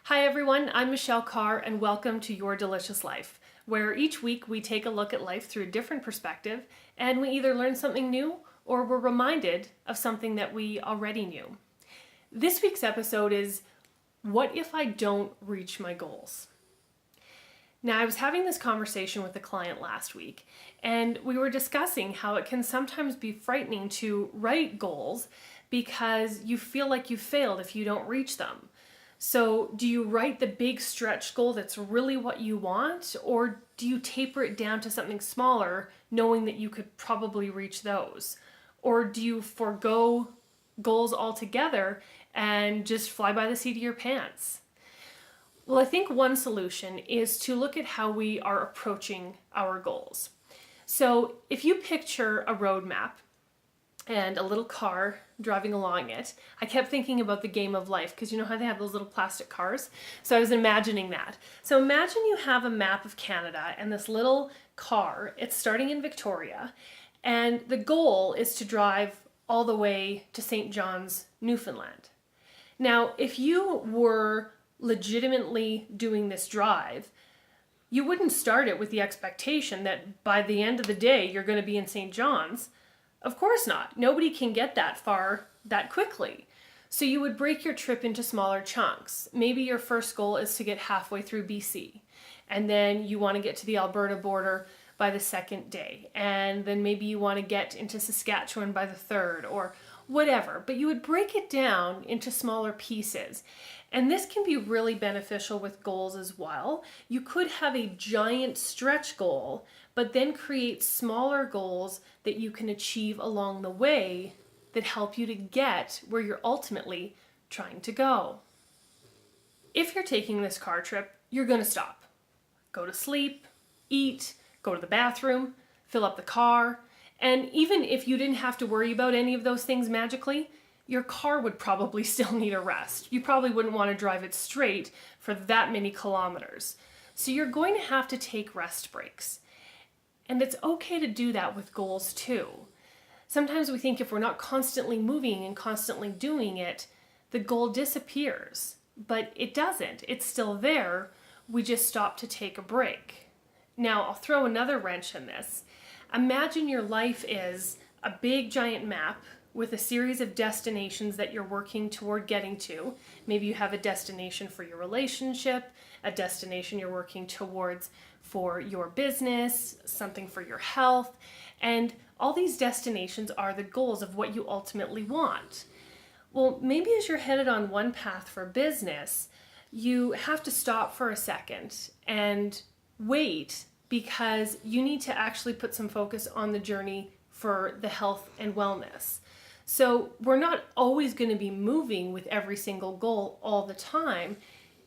Hi everyone, I'm Michelle Carr and welcome to Your Delicious Life, where each week we take a look at life through a different perspective and we either learn something new or we're reminded of something that we already knew. This week's episode is What If I Don't Reach My Goals? Now, I was having this conversation with a client last week, and we were discussing how it can sometimes be frightening to write goals because you feel like you failed if you don't reach them. So, do you write the big stretch goal that's really what you want, or do you taper it down to something smaller, knowing that you could probably reach those? Or do you forego goals altogether and just fly by the seat of your pants? Well, I think one solution is to look at how we are approaching our goals. So if you picture a roadmap and a little car driving along it, I kept thinking about the game of life because you know how they have those little plastic cars? So I was imagining that. So imagine you have a map of Canada and this little car, it's starting in Victoria, and the goal is to drive all the way to St. John's, Newfoundland. Now, if you were legitimately doing this drive, you wouldn't start it with the expectation that by the end of the day you're going to be in St. John's. Of course not. Nobody can get that far that quickly. So you would break your trip into smaller chunks. Maybe your first goal is to get halfway through BC, and then you want to get to the Alberta border by the second day, and then maybe you want to get into Saskatchewan by the third, or whatever. But you would break it down into smaller pieces. And this can be really beneficial with goals as well. You could have a giant stretch goal, but then create smaller goals that you can achieve along the way that help you to get where you're ultimately trying to go. If you're taking this car trip, you're going to stop. Go to sleep, eat, go to the bathroom, fill up the car, and even if you didn't have to worry about any of those things magically, your car would probably still need a rest. You probably wouldn't want to drive it straight for that many kilometers. So you're going to have to take rest breaks. And it's okay to do that with goals too. Sometimes we think if we're not constantly moving and constantly doing it, the goal disappears. But it doesn't. It's still there. We just stop to take a break. Now, I'll throw another wrench in this. Imagine your life is a big giant map with a series of destinations that you're working toward getting to. Maybe you have a destination for your relationship, a destination you're working towards for your business, something for your health, and all these destinations are the goals of what you ultimately want. Well, maybe as you're headed on one path for business, you have to stop for a second and wait because you need to actually put some focus on the journey for the health and wellness. So we're not always going to be moving with every single goal all the time.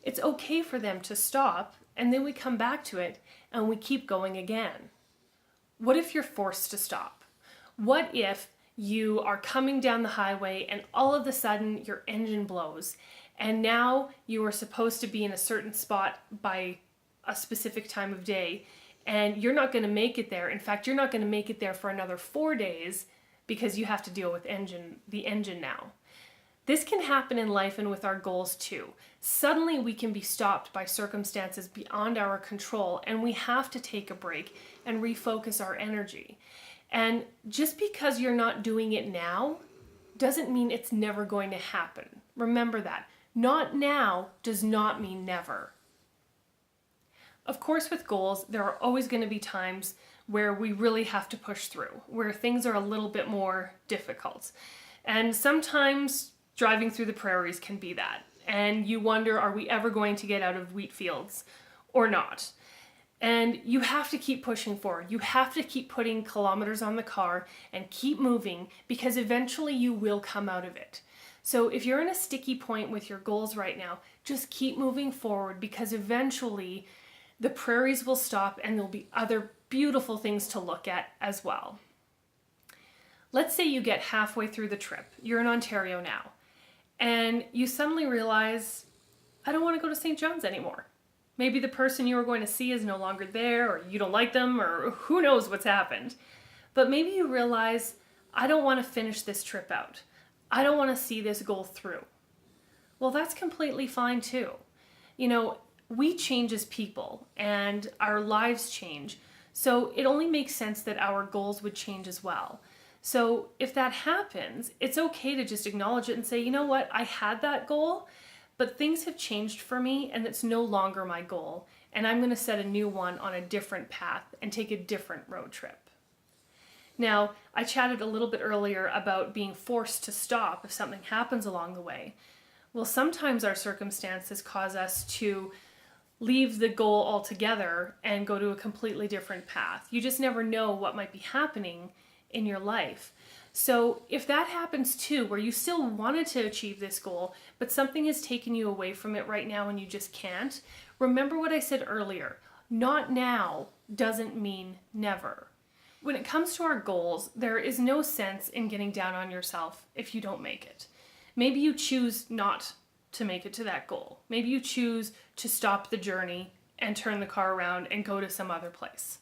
It's okay for them to stop, and then we come back to it and we keep going again. What if you're forced to stop? What if you are coming down the highway and all of a sudden your engine blows and now you are supposed to be in a certain spot by a specific time of day and you're not going to make it there. In fact, you're not going to make it there for another 4 days because you have to deal with the engine now. This can happen in life and with our goals too. Suddenly we can be stopped by circumstances beyond our control and we have to take a break and refocus our energy. And just because you're not doing it now doesn't mean it's never going to happen. Remember that. Not now does not mean never. Of course, with goals, there are always going to be times where we really have to push through, where things are a little bit more difficult. And sometimes driving through the prairies can be that. And you wonder, are we ever going to get out of wheat fields or not? And you have to keep pushing forward. You have to keep putting kilometers on the car and keep moving because eventually you will come out of it. So if you're in a sticky point with your goals right now, just keep moving forward because eventually the prairies will stop and there'll be other beautiful things to look at as well. Let's say you get halfway through the trip. You're in Ontario now, and you suddenly realize, I don't want to go to St. John's anymore. Maybe the person you were going to see is no longer there, or you don't like them, or who knows what's happened. But maybe you realize, I don't want to finish this trip out. I don't want to see this goal through. Well, that's completely fine too. You know, we change as people and our lives change. So it only makes sense that our goals would change as well. So if that happens, it's okay to just acknowledge it and say, you know what, I had that goal, but things have changed for me and it's no longer my goal. And I'm going to set a new one on a different path and take a different road trip. Now, I chatted a little bit earlier about being forced to stop if something happens along the way. Well, sometimes our circumstances cause us to leave the goal altogether and go to a completely different path. You just never know what might be happening in your life. So if that happens too, where you still wanted to achieve this goal, but something has taken you away from it right now and you just can't, remember what I said earlier. Not now doesn't mean never. When it comes to our goals, there is no sense in getting down on yourself if you don't make it. Maybe you choose not to make it to that goal. Maybe you choose to stop the journey and turn the car around and go to some other place.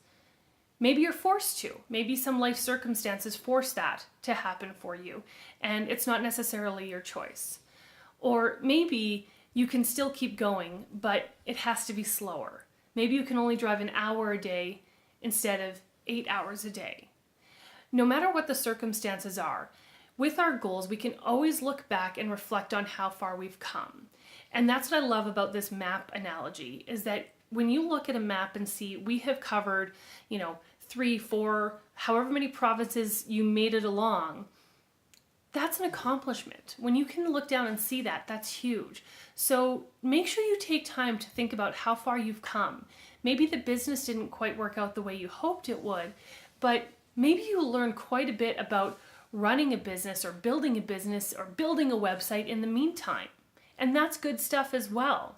Maybe you're forced to. Maybe some life circumstances force that to happen for you, and it's not necessarily your choice. Or maybe you can still keep going, but it has to be slower. Maybe you can only drive an hour a day instead of 8 hours a day. No matter what the circumstances are, with our goals, we can always look back and reflect on how far we've come. And that's what I love about this map analogy, is that when you look at a map and see we have covered, 3, 4, however many provinces you made it along, that's an accomplishment. When you can look down and see that, that's huge. So make sure you take time to think about how far you've come. Maybe the business didn't quite work out the way you hoped it would, but maybe you learned quite a bit about running a business or building a website in the meantime. And that's good stuff as well.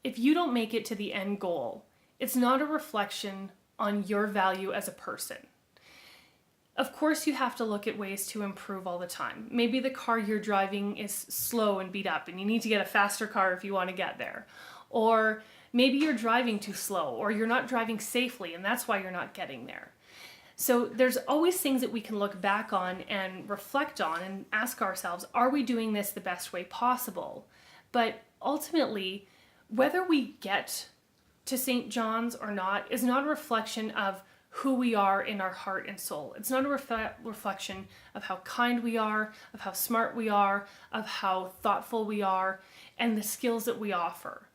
If you don't make it to the end goal, it's not a reflection on your value as a person. Of course, you have to look at ways to improve all the time. Maybe the car you're driving is slow and beat up and you need to get a faster car if you want to get there. Or maybe you're driving too slow or you're not driving safely and that's why you're not getting there. So there's always things that we can look back on and reflect on and ask ourselves, are we doing this the best way possible? But ultimately, whether we get to St. John's or not is not a reflection of who we are in our heart and soul. It's not a reflection of how kind we are, of how smart we are, of how thoughtful we are, and the skills that we offer.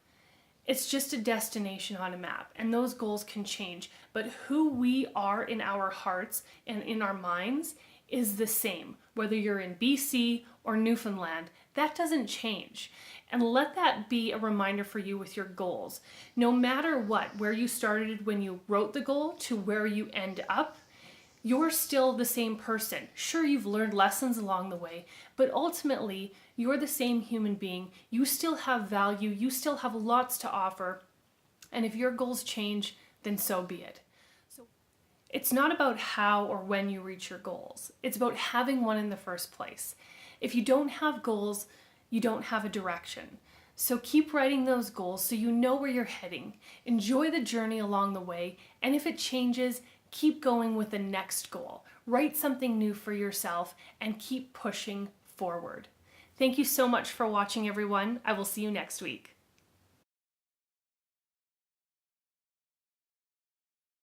It's just a destination on a map, and those goals can change. But who we are in our hearts and in our minds is the same. Whether you're in BC or Newfoundland, that doesn't change. And let that be a reminder for you with your goals. No matter what, where you started when you wrote the goal to where you end up, you're still the same person. Sure, you've learned lessons along the way, but ultimately, you're the same human being. You still have value. You still have lots to offer. And if your goals change, then so be it. So it's not about how or when you reach your goals. It's about having one in the first place. If you don't have goals, you don't have a direction. So keep writing those goals so you know where you're heading. Enjoy the journey along the way, and if it changes, keep going with the next goal. Write something new for yourself and keep pushing forward. Thank you so much for watching, everyone. I will see you next week.